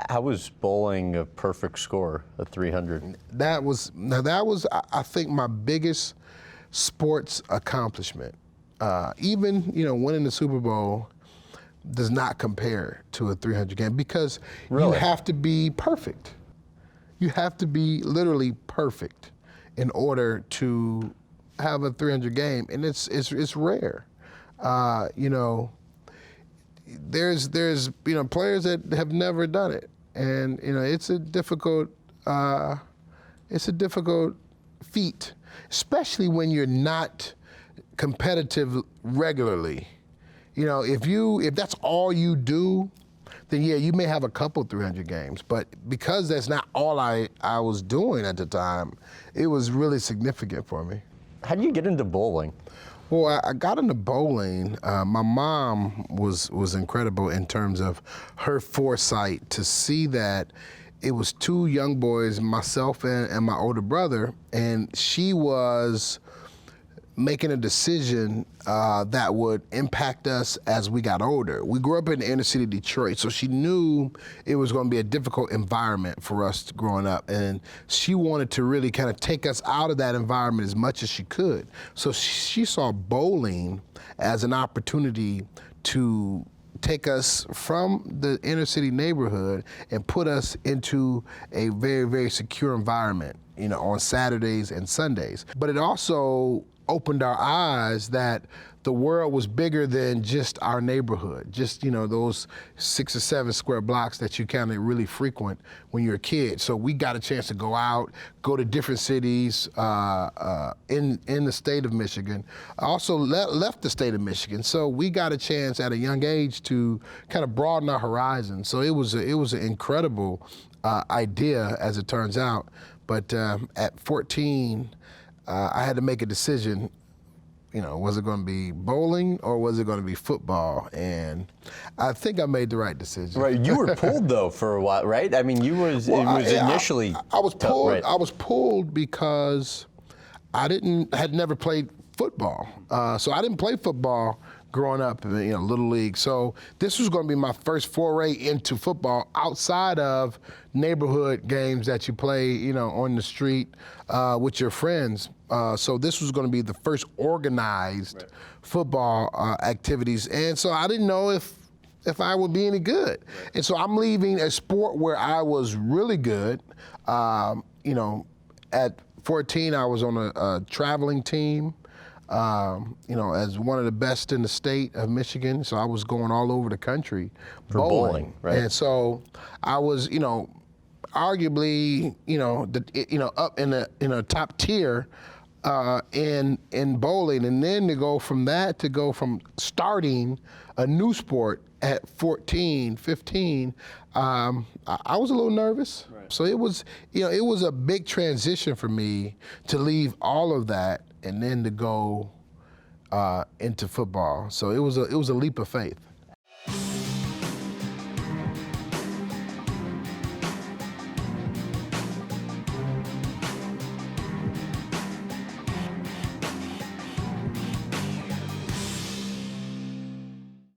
How was bowling a perfect score, a 300? That was, I think, my biggest sports accomplishment. Even, winning the Super Bowl does not compare to a 300 game because Really? you have to be perfect. You have to be literally perfect in order to have a 300 game, and it's rare. There's players that have never done it, and it's a difficult feat, especially when you're not competitive regularly. If that's all you do, then yeah, you may have a couple 300 games. But because that's not all I was doing at the time, it was really significant for me. How did you get into bowling? Well, I got into bowling. My mom was incredible in terms of her foresight to see that it was two young boys, myself and my older brother, and she was making a decision that would impact us as we got older. We grew up in the inner city of Detroit, so she knew it was going to be a difficult environment for us growing up, and she wanted to really kind of take us out of that environment as much as she could. So she saw bowling as an opportunity to take us from the inner city neighborhood and put us into a very, very secure environment, on Saturdays and Sundays. But it also opened our eyes that the world was bigger than just our neighborhood, just those 6 or 7 square blocks that you kind of really frequent when you're a kid. So we got a chance to go out, go to different cities in the state of Michigan. I also left the state of Michigan, so we got a chance at a young age to kind of broaden our horizon. So it was an incredible idea, as it turns out. But at 14. I had to make a decision, was it going to be bowling or was it going to be football? And I think I made the right decision. Right, you were pulled though for a while, right? I mean, initially. I was pulled. Right. I was pulled because I had never played football, so I didn't play football growing up in Little League. So this was going to be my first foray into football outside of neighborhood games that you play, on the street with your friends. So this was going to be the first organized football activities. And so I didn't know if I would be any good. Right. And so I'm leaving a sport where I was really good. At 14, I was on a traveling team. As one of the best in the state of Michigan, so I was going all over the country for bowling, right? And so I was, arguably, up in the top tier in bowling, and then to go from starting a new sport at 14, 15, I was a little nervous. Right. So it was a big transition for me to leave all of that and then to go into football. So it was a leap of faith.